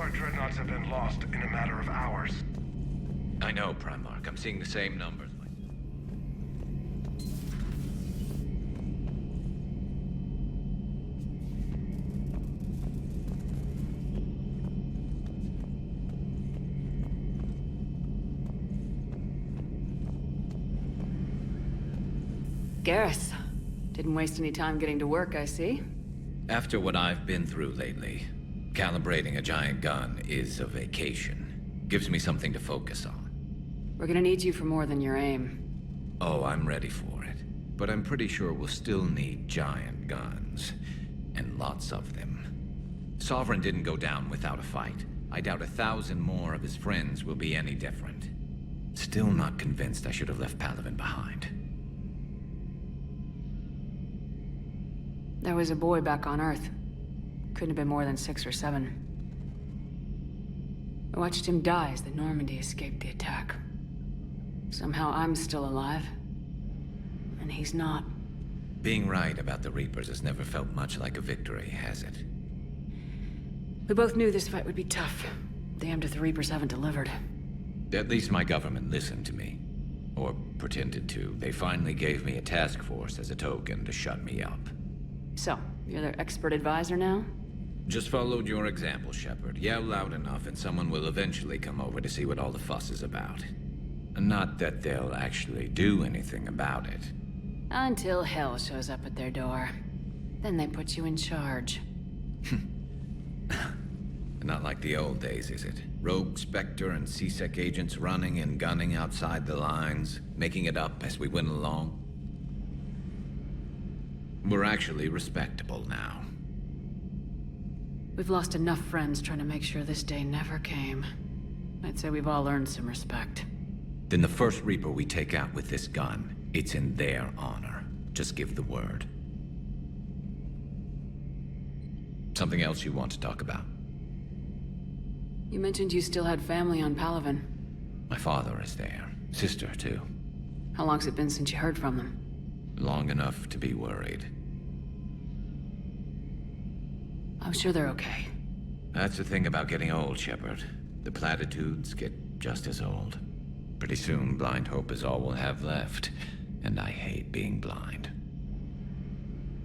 our dreadnoughts have been lost in a matter of hours. I know, Primarch. I'm seeing the same numbers. Garrus. Didn't waste any time getting to work, I see. After what I've been through lately, calibrating a giant gun is a vacation. Gives me something to focus on. We're gonna need you for more than your aim. Oh, I'm ready for it. But I'm pretty sure we'll still need giant guns. And lots of them. Sovereign didn't go down without a fight. I doubt 1,000 more of his friends will be any different. Still not convinced I should have left Palaven behind. There was a boy back on Earth. Couldn't have been more than 6 or 7. I watched him die as the Normandy escaped the attack. Somehow I'm still alive. And he's not. Being right about the Reapers has never felt much like a victory, has it? We both knew this fight would be tough. Damned if the Reapers haven't delivered. At least my government listened to me. Or pretended to. They finally gave me a task force as a token to shut me up. So, you're their expert advisor now? Just followed your example, Shepard. Yell loud enough and someone will eventually come over to see what all the fuss is about. Not that they'll actually do anything about it. Until hell shows up at their door. Then they put you in charge. Not like the old days, is it? Rogue Spectre and C-Sec agents running and gunning outside the lines, making it up as we went along. We're actually respectable now. We've lost enough friends trying to make sure this day never came. I'd say we've all earned some respect. Then the first Reaper we take out with this gun, it's in their honor. Just give the word. Something else you want to talk about? You mentioned you still had family on Palaven. My father is there. Sister, too. How long's it been since you heard from them? Long enough to be worried. I'm sure they're okay. That's the thing about getting old, Shepard. The platitudes get just as old. Pretty soon, blind hope is all we'll have left. And I hate being blind.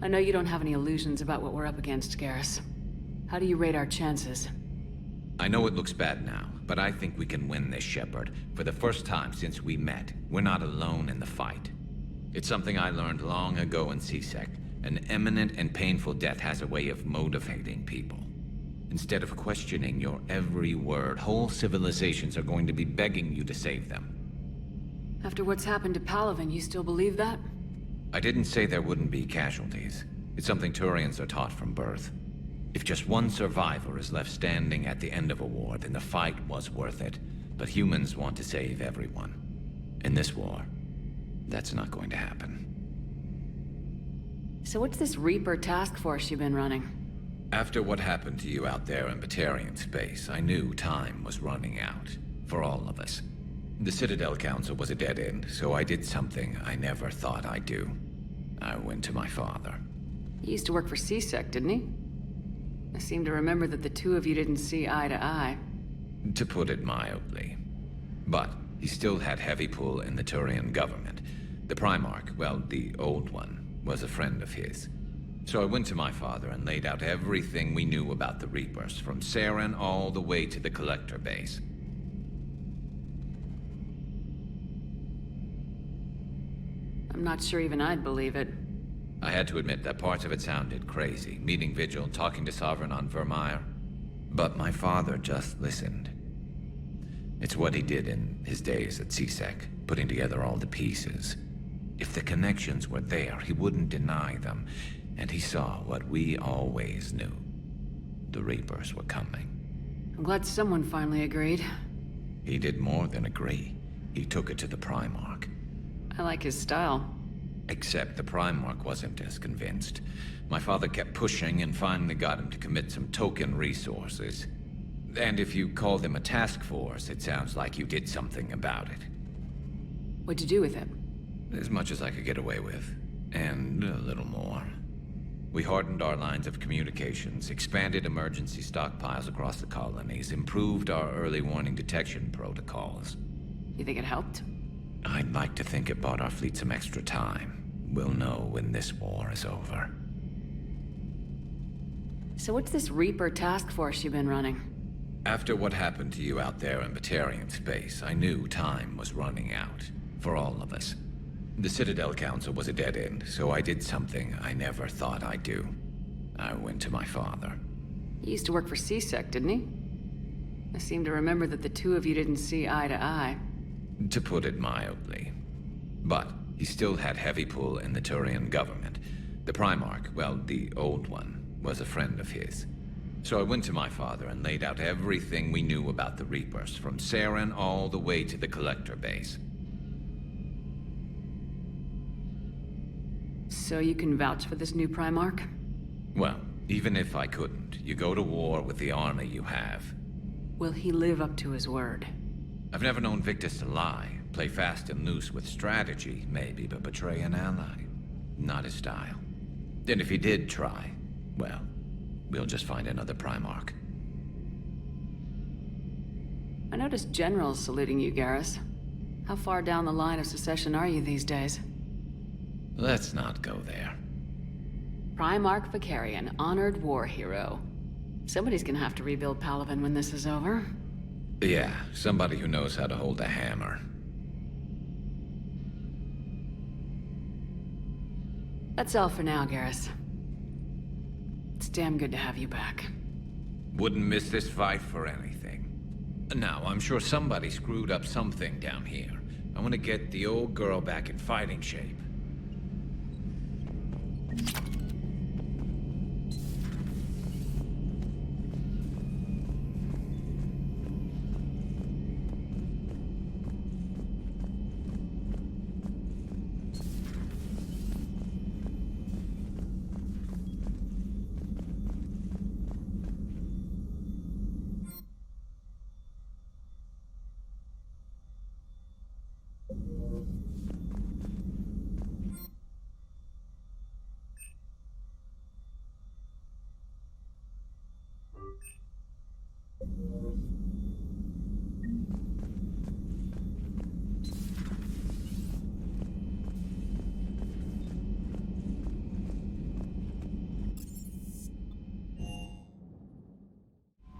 I know you don't have any illusions about what we're up against, Garrus. How do you rate our chances? I know it looks bad now, but I think we can win this, Shepard. For the first time since we met, we're not alone in the fight. It's something I learned long ago in C-Sec. An imminent and painful death has a way of motivating people. Instead of questioning your every word, whole civilizations are going to be begging you to save them. After what's happened to Palaven, you still believe that? I didn't say there wouldn't be casualties. It's something Turians are taught from birth. If just one survivor is left standing at the end of a war, then the fight was worth it. But humans want to save everyone. In this war, that's not going to happen. So what's this Reaper task force you've been running? After what happened to you out there in Batarian space, I knew time was running out. For all of us. The Citadel Council was a dead end, so I did something I never thought I'd do. I went to my father. He used to work for C-Sec, didn't he? I seem to remember that the two of you didn't see eye to eye. To put it mildly. But he still had heavy pull in the Turian government. The Primarch, well, the old one, was a friend of his. So I went to my father and laid out everything we knew about the Reapers, from Saren all the way to the Collector base. I'm not sure even I'd believe it. I had to admit that parts of it sounded crazy, meeting Vigil, talking to Sovereign on Vermeer. But my father just listened. It's what he did in his days at C-Sec, putting together all the pieces. If the connections were there, he wouldn't deny them, and he saw what we always knew. The Reapers were coming. I'm glad someone finally agreed. He did more than agree. He took it to the Primarch. I like his style. Except the Primarch wasn't as convinced. My father kept pushing and finally got him to commit some token resources. And if you call them a task force, it sounds like you did something about it. What'd you do with it? As much as I could get away with. And a little more. We hardened our lines of communications, expanded emergency stockpiles across the colonies, improved our early warning detection protocols. You think it helped? I'd like to think it bought our fleet some extra time. We'll know when this war is over. So what's this Reaper task force you've been running? After what happened to you out there in Batarian space, I knew time was running out. For all of us. The Citadel Council was a dead end, so I did something I never thought I'd do. I went to my father. He used to work for CSEC, didn't he? I seem to remember that the two of you didn't see eye to eye. To put it mildly. But he still had heavy pull in the Turian government. The Primarch, well, the old one, was a friend of his. So I went to my father and laid out everything we knew about the Reapers, from Saren all the way to the Collector base. So you can vouch for this new Primarch? Well, even if I couldn't, you go to war with the army you have. Will he live up to his word? I've never known Victus to lie. Play fast and loose with strategy, maybe, but betray an ally. Not his style. And if he did try, well, we'll just find another Primarch. I noticed generals saluting you, Garrus. How far down the line of secession are you these days? Let's not go there. Primarch Vicarian, honored war hero. Somebody's gonna have to rebuild Palaven when this is over. Yeah, somebody who knows how to hold a hammer. That's all for now, Garrus. It's damn good to have you back. Wouldn't miss this fight for anything. Now, I'm sure somebody screwed up something down here. I want to get the old girl back in fighting shape.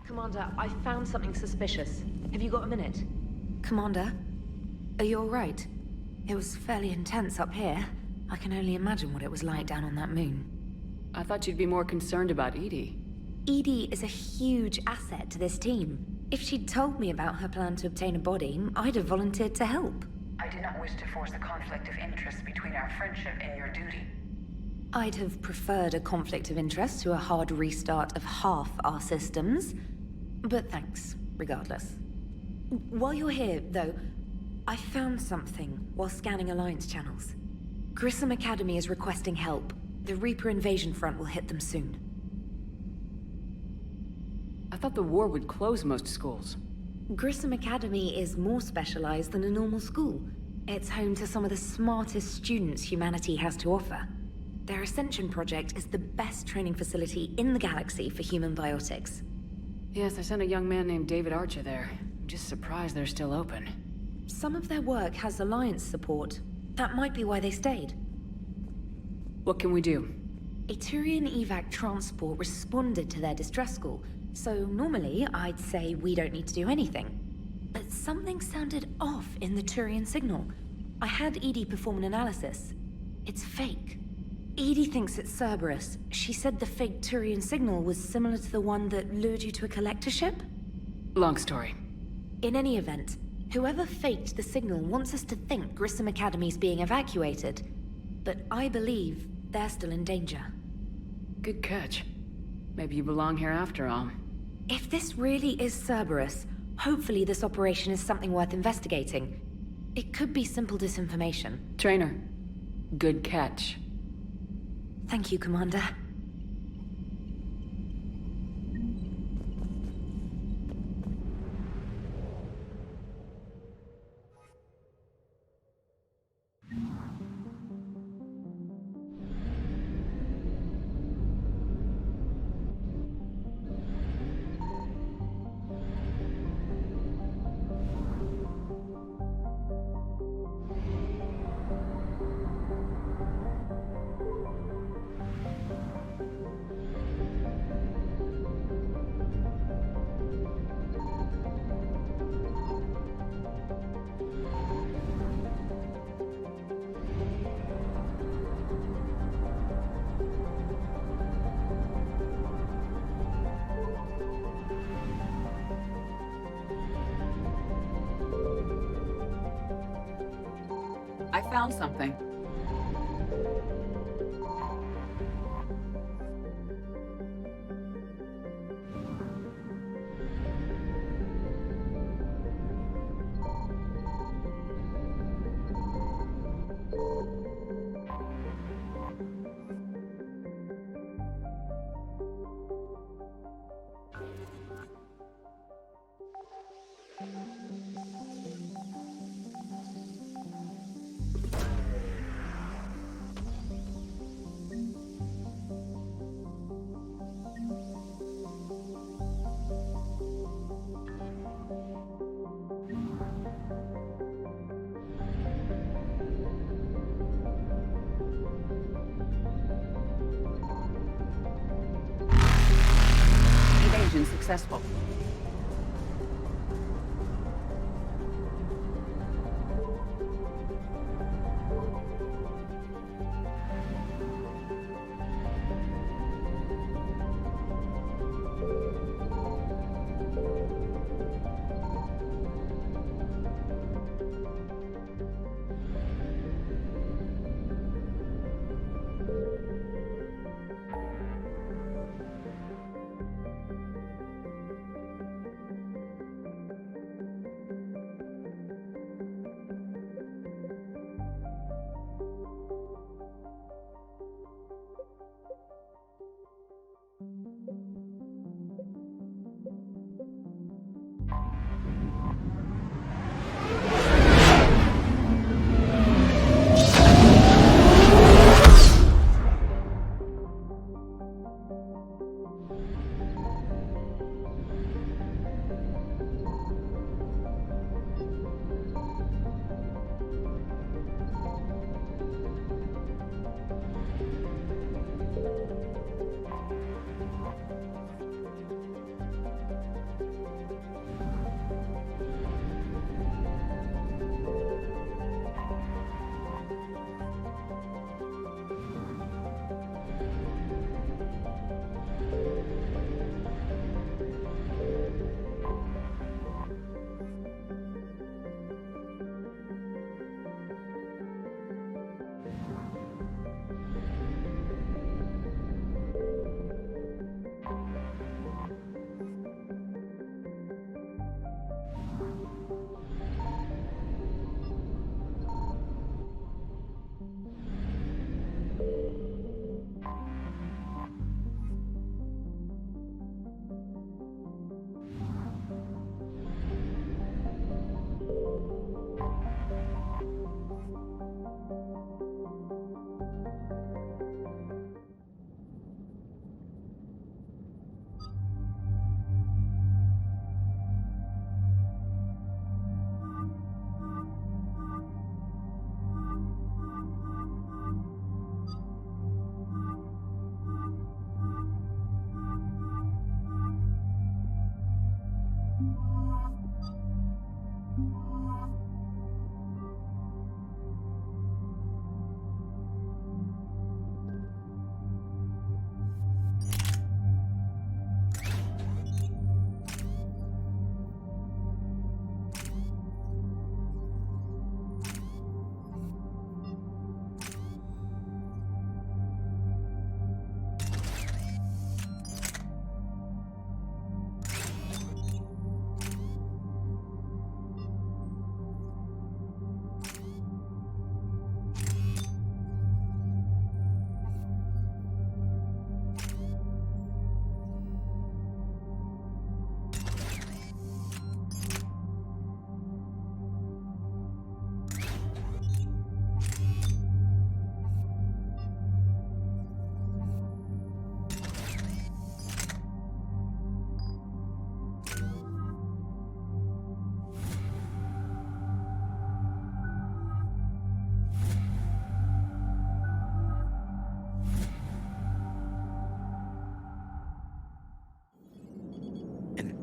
Commander, I found something suspicious. Have you got a minute? Commander, are you alright? It was fairly intense up here. I can only imagine what it was like down on that moon. I thought you'd be more concerned about Edie. Edie is a huge asset to this team. If she'd told me about her plan to obtain a body, I'd have volunteered to help. I do not wish to force a conflict of interest between our friendship and your duty. I'd have preferred a conflict of interest to a hard restart of half our systems. But thanks, regardless. While you're here, though, I found something while scanning Alliance channels. Grissom Academy is requesting help. The Reaper invasion front will hit them soon. I thought the war would close most schools. Grissom Academy is more specialized than a normal school. It's home to some of the smartest students humanity has to offer. Their Ascension project is the best training facility in the galaxy for human biotics. Yes, I sent a young man named David Archer there. I'm just surprised they're still open. Some of their work has Alliance support. That might be why they stayed. What can we do? A Turian evac transport responded to their distress call, so normally I'd say we don't need to do anything. But something sounded off in the Turian signal. I had Edie perform an analysis. It's fake. Edie thinks it's Cerberus. She said the fake Turian signal was similar to the one that lured you to a collector ship? Long story. In any event, whoever faked the signal wants us to think Grissom Academy's being evacuated. But I believe they're still in danger. Good catch. Maybe you belong here after all. If this really is Cerberus, hopefully this operation is something worth investigating. It could be simple disinformation. Trainer, good catch. Thank you, Commander. found something. Evasion successful.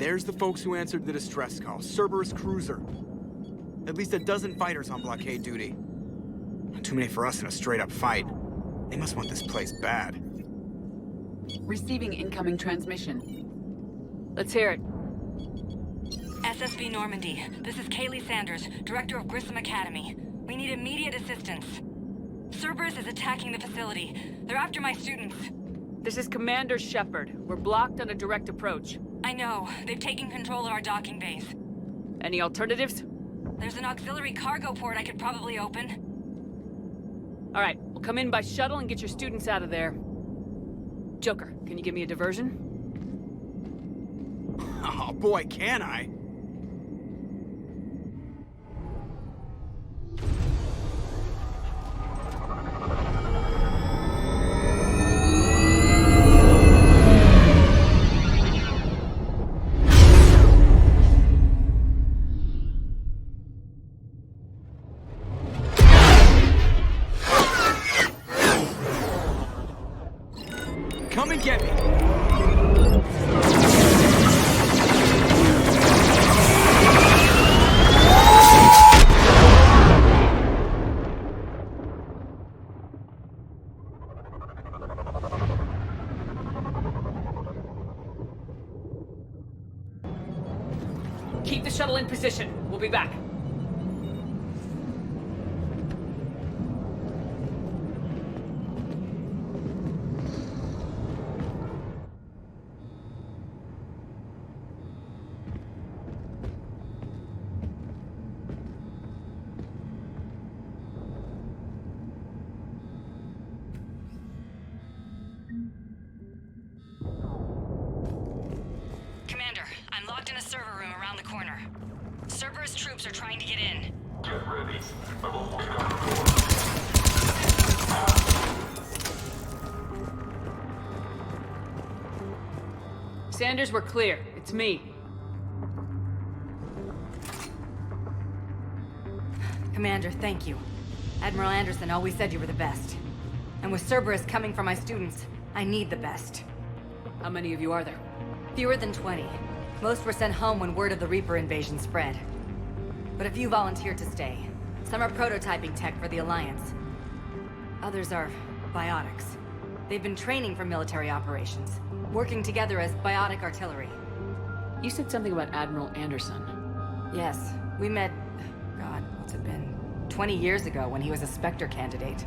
There's the folks who answered the distress call. Cerberus cruiser. At least a dozen fighters on blockade duty. Not too many for us in a straight-up fight. They must want this place bad. Receiving incoming transmission. Let's hear it. SSB Normandy. This is Kaylee Sanders, Director of Grissom Academy. We need immediate assistance. Cerberus is attacking the facility. They're after my students. This is Commander Shepard. We're blocked on a direct approach. I know. They've taken control of our docking bays. Any alternatives? There's an auxiliary cargo port I could probably open. All right, we'll come in by shuttle and get your students out of there. Joker, can you give me a diversion? Oh boy, can I? Come and get me. Keep the shuttle in position. We'll be back. Commander, I'm locked in a server room around the corner. Cerberus troops are trying to get in. Get ready. I will walk out the door. Sanders, we're clear. It's me. Commander, thank you. Admiral Anderson always said you were the best. And with Cerberus coming for my students, I need the best. How many of you are there? Fewer than 20. Most were sent home when word of the Reaper invasion spread. But a few volunteered to stay. Some are prototyping tech for the Alliance. Others are biotics. They've been training for military operations, working together as biotic artillery. You said something about Admiral Anderson. Yes, we met, God, what's it been? 20 years ago when he was a Spectre candidate.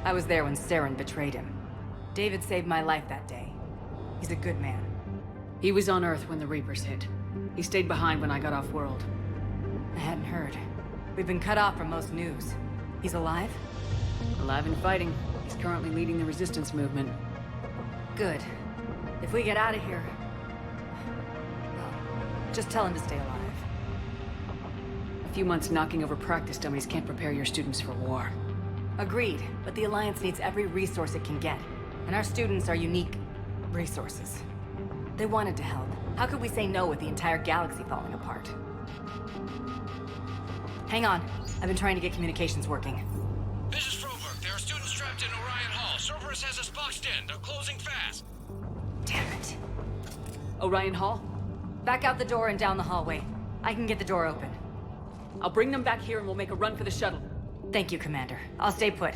I was there when Saren betrayed him. David saved my life that day. He's a good man. He was on Earth when the Reapers hit. He stayed behind when I got off-world. I hadn't heard. We've been cut off from most news. He's alive? Alive and fighting. He's currently leading the resistance movement. Good. If we get out of here... well, just tell him to stay alive. A few months knocking over practice dummies can't prepare your students for war. Agreed, but the Alliance needs every resource it can get. And our students are unique resources. They wanted to help. How could we say no with the entire galaxy falling apart? Hang on. I've been trying to get communications working. This is Froberg. There are students trapped in Orion Hall. Cerberus has us boxed in. They're closing fast. Damn it. Orion Hall? Back out the door and down the hallway. I can get the door open. I'll bring them back here and we'll make a run for the shuttle. Thank you, Commander. I'll stay put.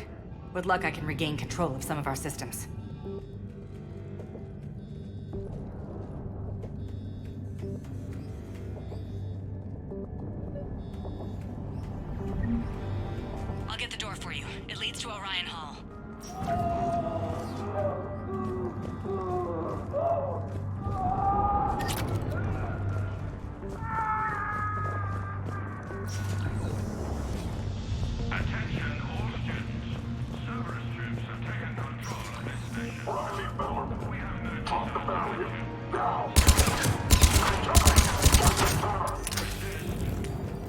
With luck, I can regain control of some of our systems. I'll get the door for you. It leads to Orion Hall. Attention all students. Cerberus troops have taken control of this station. We have no choice but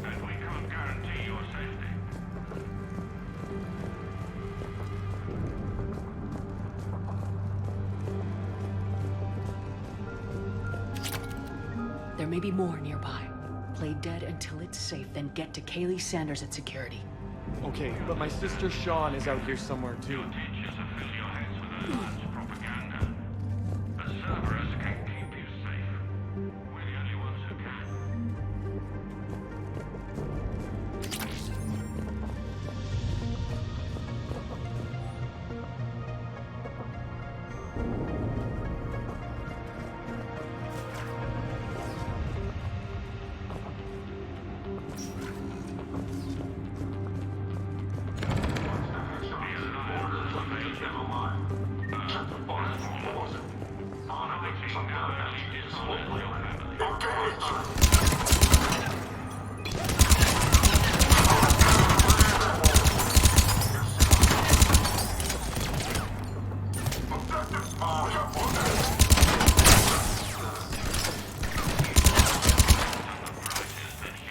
and we can't guarantee your safety. There may be more nearby. Play dead until it's safe, then get to Kaylee Sanders at security. Okay, but my sister Sean is out here somewhere too. Teachers have filled your heads with advanced propaganda. But Cerberus can keep you safe. We're the only ones who can.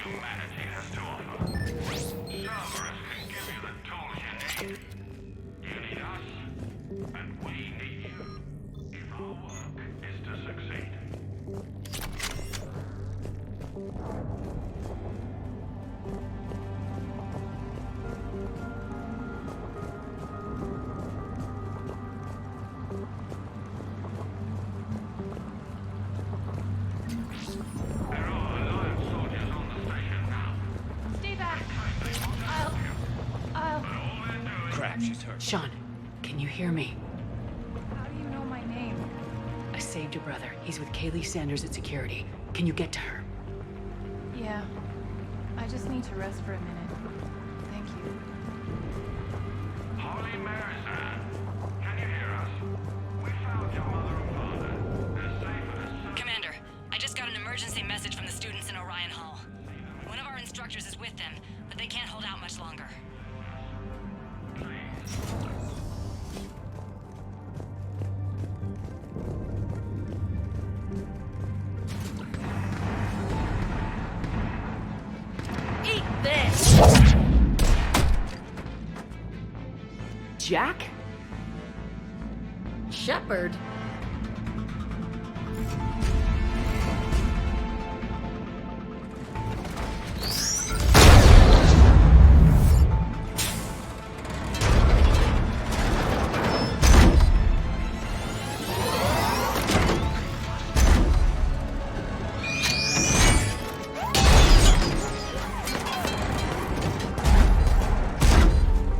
Humanity has to offer. Cerberus can give you the tools you need. You need us, and we need you. If our work is to succeed. There are Alliance soldiers on the station now. Stay back. I'll... Crap, she's hurt. Sean, can you hear me? How do you know my name? I saved your brother. He's with Kaylee Sanders at security. Can you get to her? Yeah. I just need to rest for a minute. Thank you. Holy Mary, sir. Can you hear us? We found your mother and father. They're safe as... Commander, I just got an emergency message from the students in Orion Hall. One of our instructors is with them, but they can't hold out much longer. Eat this! Jack? Shepard?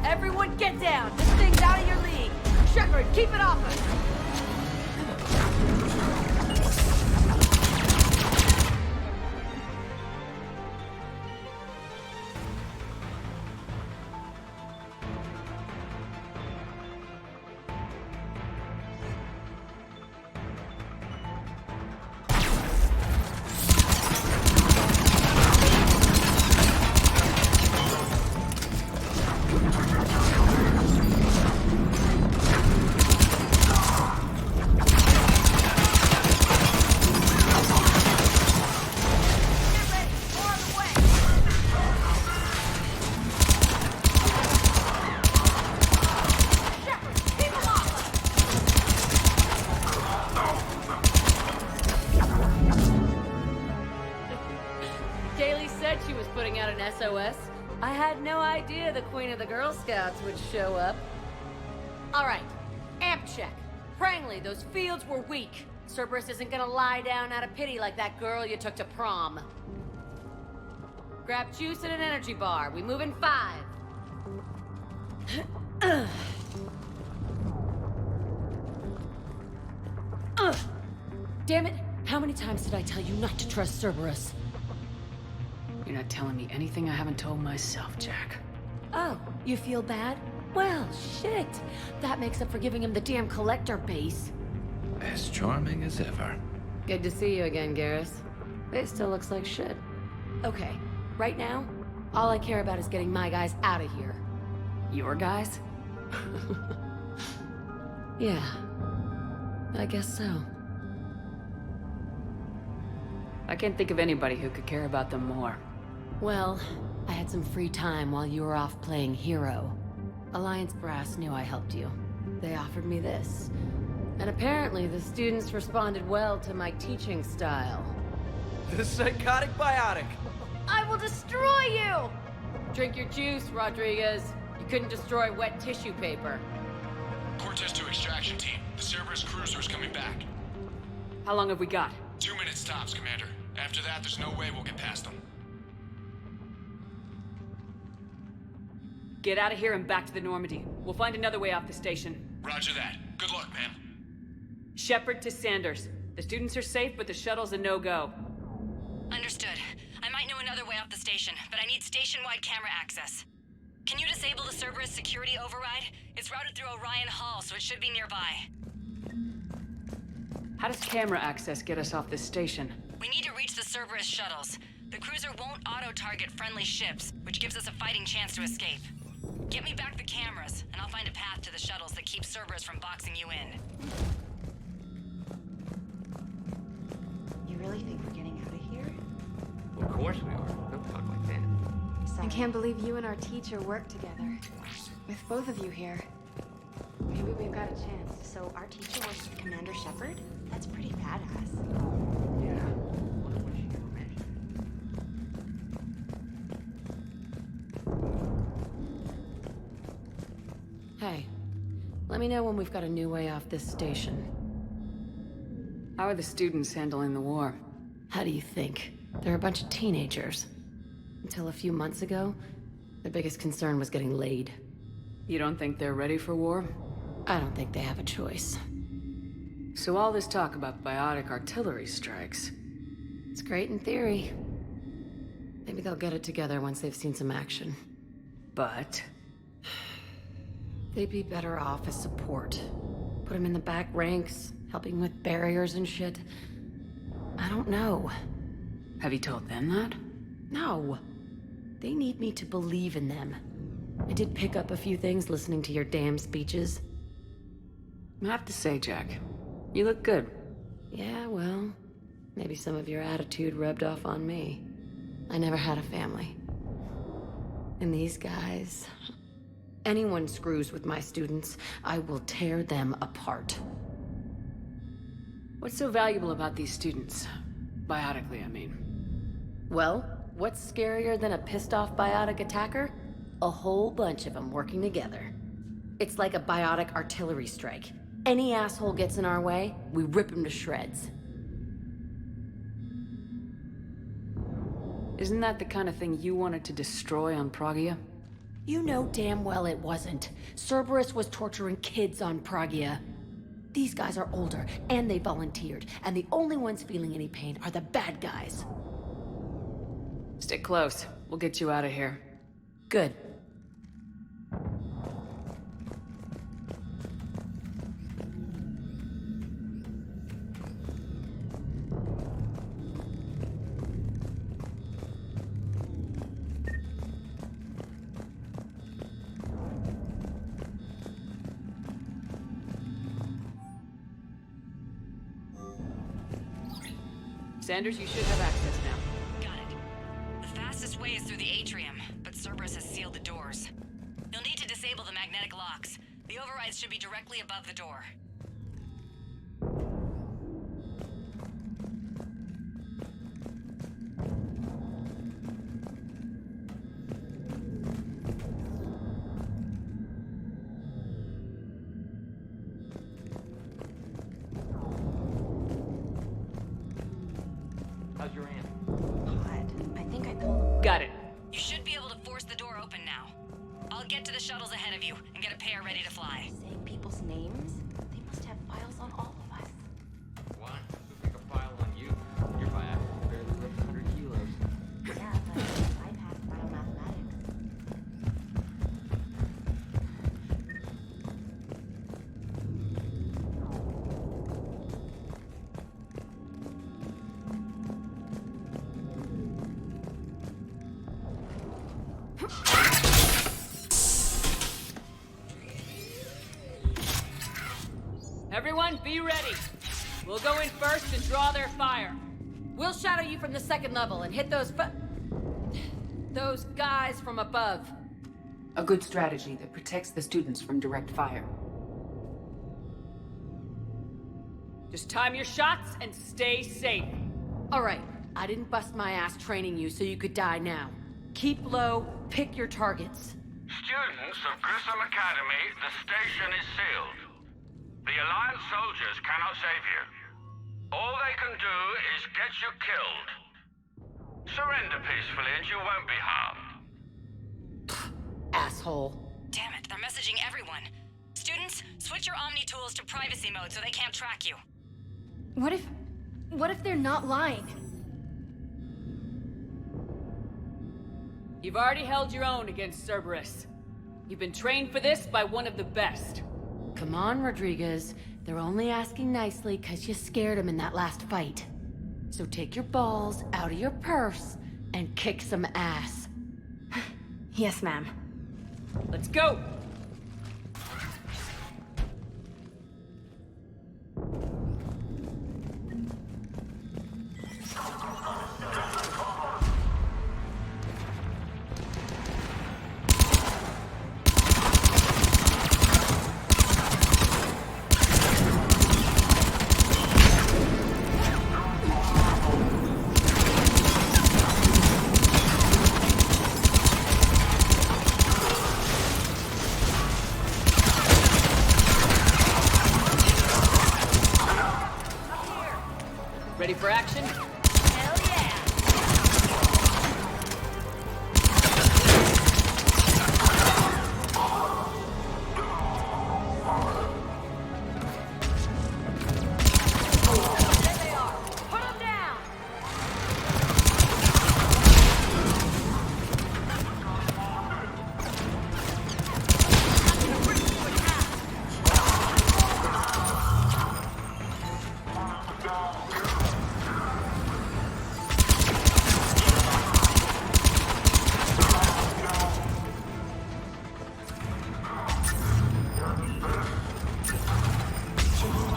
Everyone get down! This thing's out of your league! Shepard, keep it off us! Kaylee said she was putting out an SOS. I had no idea the Queen of the Girl Scouts would show up. All right, amp check. Prangley, those fields were weak. Cerberus isn't gonna lie down out of pity like that girl you took to prom. Grab juice and an energy bar. We move in 5. Damn it! How many times did I tell you not to trust Cerberus? You're not telling me anything I haven't told myself, Jack. Oh, you feel bad? Well, shit. That makes up for giving him the damn collector base. As charming as ever. Good to see you again, Garrus. It still looks like shit. Okay, right now, all I care about is getting my guys out of here. Your guys? Yeah, I guess so. I can't think of anybody who could care about them more. Well, I had some free time while you were off playing hero. Alliance Brass knew I helped you. They offered me this. And apparently the students responded well to my teaching style. The psychotic biotic. I will destroy you! Drink your juice, Rodriguez. You couldn't destroy wet tissue paper. Cortez to extraction team. The Cerberus cruiser is coming back. How long have we got? 2 minutes tops, Commander. After that, there's no way we'll get past them. Get out of here and back to the Normandy. We'll find another way off the station. Roger that. Good luck, ma'am. Shepard to Sanders. The students are safe, but the shuttle's a no-go. Understood. I might know another way off the station, but I need station-wide camera access. Can you disable the Cerberus security override? It's routed through Orion Hall, so it should be nearby. How does camera access get us off this station? We need to reach the Cerberus shuttles. The cruiser won't auto-target friendly ships, which gives us a fighting chance to escape. Get me back the cameras, and I'll find a path to the shuttles that keeps Cerberus from boxing you in. You really think we're getting out of here? Of course we are. Don't talk like that. I can't believe you and our teacher work together. With both of you here. Maybe we've got a chance. So our teacher works with Commander Shepard? That's pretty badass. Yeah. Wonder when she ever met you. Hey, let me know when we've got a new way off this station. How are the students handling the war? How do you think? They're a bunch of teenagers. Until a few months ago, their biggest concern was getting laid. You don't think they're ready for war? I don't think they have a choice. So all this talk about biotic artillery strikes, it's great in theory. Maybe they'll get it together once they've seen some action. But they'd be better off as support. Put them in the back ranks, helping with barriers and shit. I don't know. Have you told them that? No. They need me to believe in them. I did pick up a few things listening to your damn speeches. I have to say, Jack, you look good. Yeah, well, maybe some of your attitude rubbed off on me. I never had a family. And these guys... Anyone screws with my students, I will tear them apart. What's so valuable about these students? Biotically, I mean. Well, what's scarier than a pissed-off biotic attacker? A whole bunch of them working together. It's like a biotic artillery strike. Any asshole gets in our way, we rip him to shreds. Isn't that the kind of thing you wanted to destroy on Pragia? You know damn well it wasn't. Cerberus was torturing kids on Pragia. These guys are older, and they volunteered, and the only ones feeling any pain are the bad guys. Stick close. We'll get you out of here. Good. Sanders, you should have access now. Got it. The fastest way is through the atrium, but Cerberus has sealed the doors. You'll need to disable the magnetic locks. The overrides should be directly above the door. How's your aunt? God, I think I pulled... Got it. You should be able to force the door open now. I'll get to the shuttles ahead of you and get a pair ready to fly. Saying people's names? They must have files on all of us. Why? Looks like a file on you. Your biotic barely lifts 100 kilos. Yeah, but I passed biomathematics. Everyone, be ready. We'll go in first and draw their fire. We'll shadow you from the second level and hit those guys from above. A good strategy that protects the students from direct fire. Just time your shots and stay safe. All right, I didn't bust my ass training you so you could die now. Keep low, pick your targets. Students of Grissom Academy, the station is sealed. The Alliance soldiers cannot save you. All they can do is get you killed. Surrender peacefully and you won't be harmed. Asshole. Damn it, they're messaging everyone. Students, switch your Omni tools to privacy mode so they can't track you. What if they're not lying? You've already held your own against Cerberus. You've been trained for this by one of the best. Come on, Rodriguez. They're only asking nicely because you scared them in that last fight. So take your balls out of your purse and kick some ass. Yes, ma'am. Let's go! Ready for action? Hell yeah! There they are! Put them down!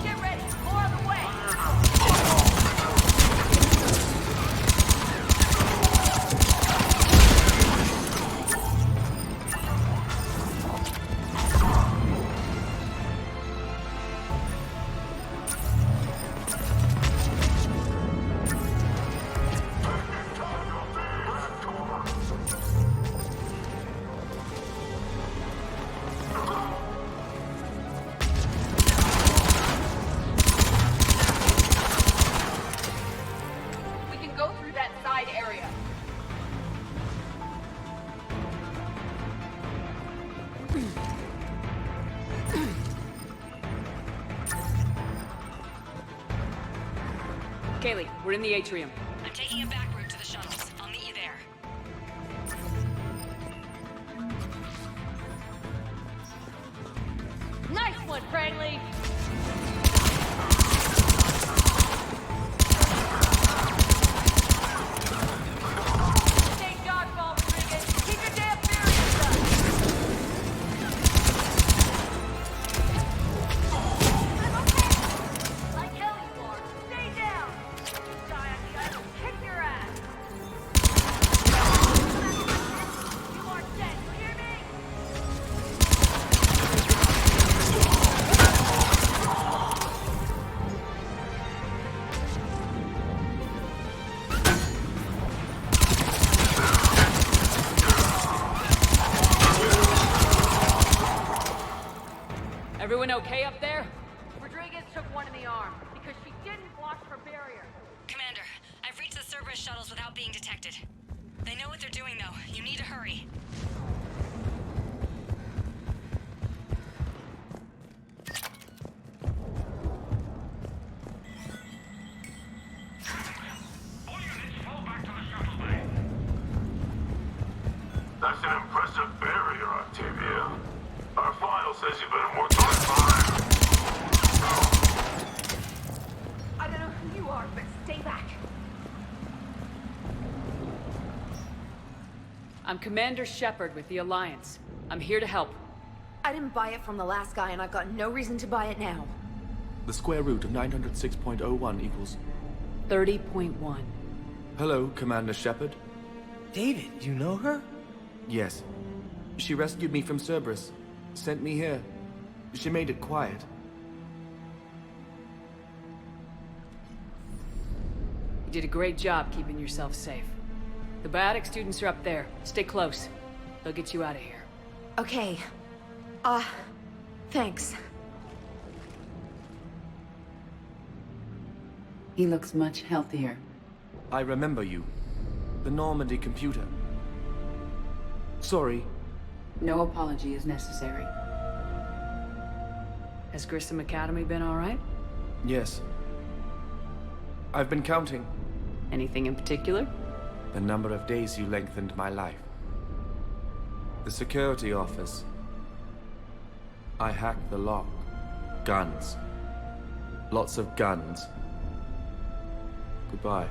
Get ready! More on the way! We can go through that side area. Kaylee, we're in the atrium. I'm taking a back route to the shuttles. I'll meet you there. Nice one, Cranley! Stay dodgeball, Rodriguez! Keep your damn barriers up! I'm okay! Like hell you are! Stay down! You die on the island, kick your ass! You are dead, you hear me? Everyone okay up there? Rodriguez took one in the arm because she didn't watch her barrier. Commander, I've reached the Cerberus shuttles without being detected. They know what they're doing, though. You need to hurry. All units fall back to the shuttle bay. That's an impressive barrier, Octavia. Our file says you've been working on fire. I don't know who you are, but stay back. I'm Commander Shepard with the Alliance. I'm here to help. I didn't buy it from the last guy, and I've got no reason to buy it now. The square root of 906.01 equals... 30.1. Hello, Commander Shepard. David, you know her? Yes. She rescued me from Cerberus. Sent me here. She made it quiet. You did a great job keeping yourself safe. The biotic students are up there. Stay close. They'll get you out of here. Okay. Thanks. He looks much healthier. I remember you. The Normandy computer. Sorry. No apology is necessary. Has Grissom Academy been all right? Yes. I've been counting. Anything in particular? The number of days you lengthened my life. The security office. I hacked the lock. Guns. Lots of guns. Goodbye.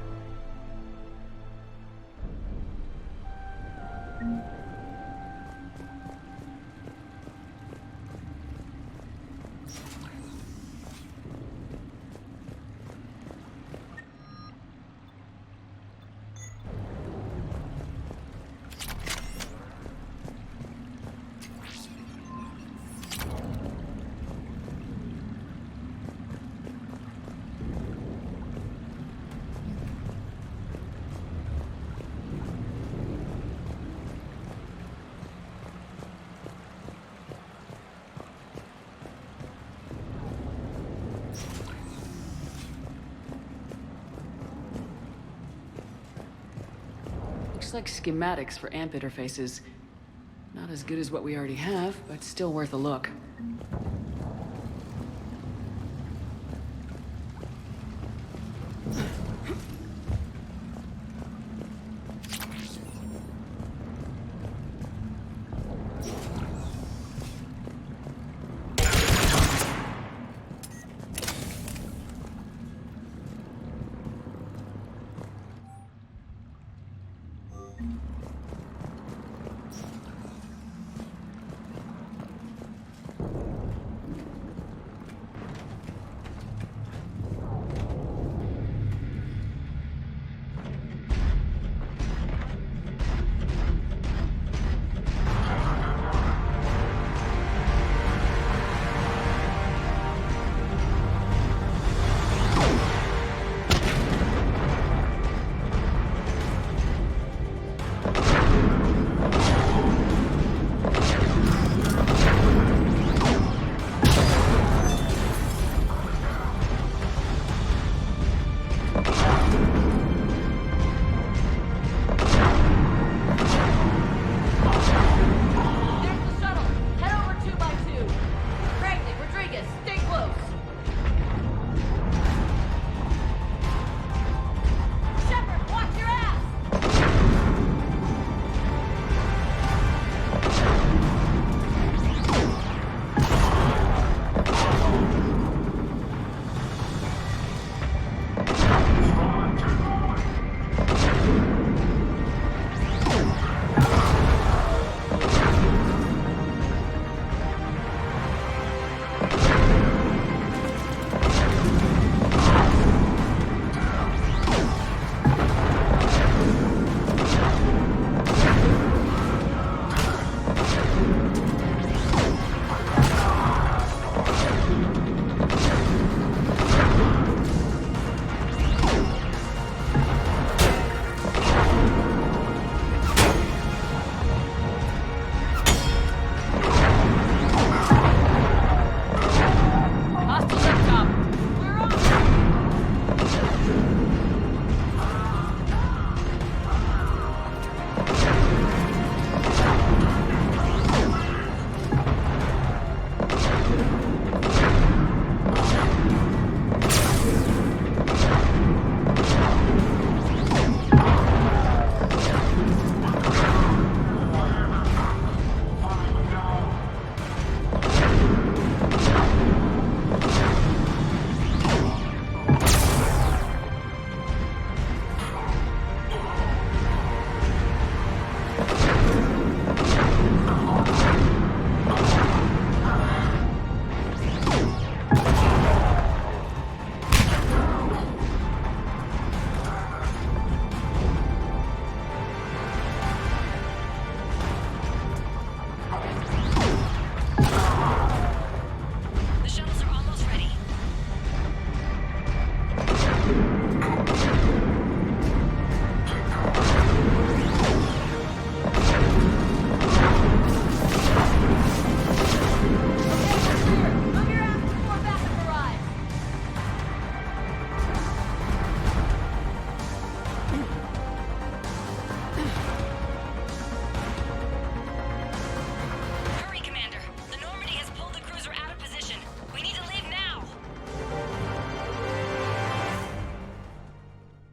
Looks like schematics for AMP interfaces. Not as good as what we already have, but still worth a look.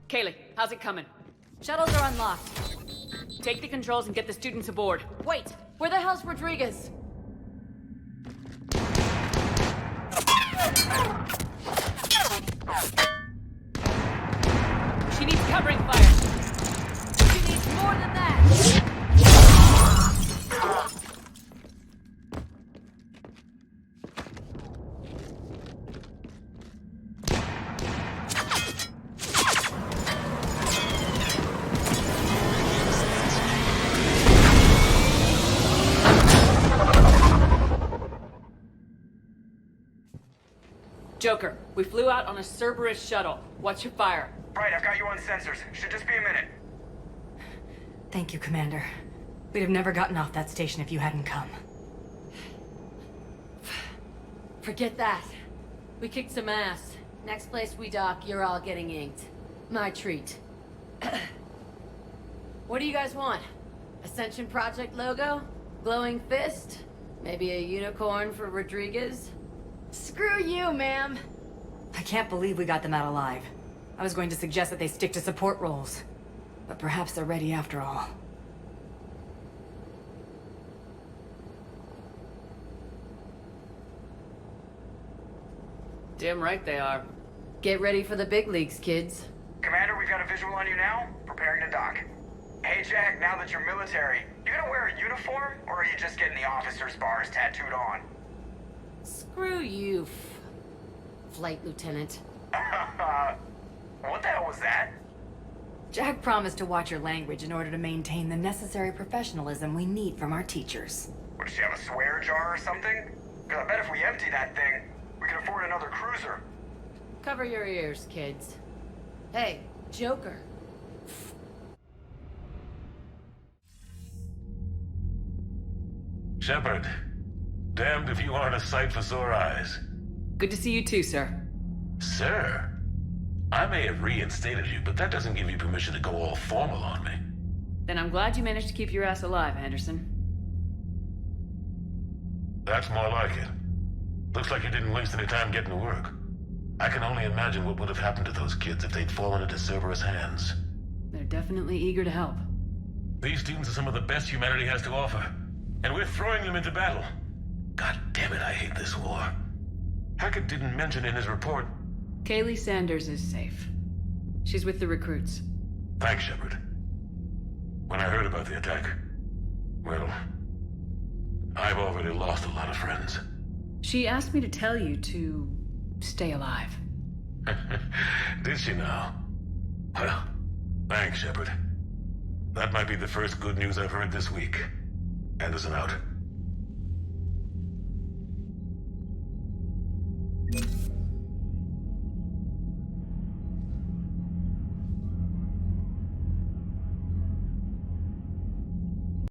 Kaylee, how's it coming? Shuttles are unlocked. Take the controls and get the students aboard. Wait, where the hell's Rodriguez? She needs covering fire. She needs more than that! Joker, we flew out on a Cerberus shuttle. What's your fire? Right, I've got you on sensors. Should just be a minute. Thank you, Commander. We'd have never gotten off that station if you hadn't come. Forget that. We kicked some ass. Next place we dock, you're all getting inked. My treat. What do you guys want? Ascension Project logo? Glowing fist? Maybe a unicorn for Rodriguez? Screw you, ma'am! I can't believe we got them out alive. I was going to suggest that they stick to support roles. But perhaps they're ready after all. Damn right they are. Get ready for the big leagues, kids. Commander, we've got a visual on you now. Preparing to dock. Hey, Jack, now that you're military, you gonna wear a uniform, or are you just getting the officer's bars tattooed on? Screw you, Flight Lieutenant. What the hell was that? Jack promised to watch your language in order to maintain the necessary professionalism we need from our teachers. What, does she have a swear jar or something? Because I bet if we empty that thing, we can afford another cruiser. Cover your ears, kids. Hey, Joker. Shepard, damned if you aren't a sight for sore eyes. Good to see you too, sir. Sir, I may have reinstated you, but that doesn't give you permission to go all formal on me. Then I'm glad you managed to keep your ass alive, Anderson. That's more like it. Looks like you didn't waste any time getting to work. I can only imagine what would have happened to those kids if they'd fallen into Cerberus' hands. They're definitely eager to help. These students are some of the best humanity has to offer, and we're throwing them into battle. God damn it, I hate this war. Hackett didn't mention in his report. Kaylee Sanders is safe. She's with the recruits. Thanks, Shepard. When I heard about the attack, well, I've already lost a lot of friends. She asked me to tell you to stay alive. Did she now? Well, thanks, Shepard. That might be the first good news I've heard this week. Anderson out.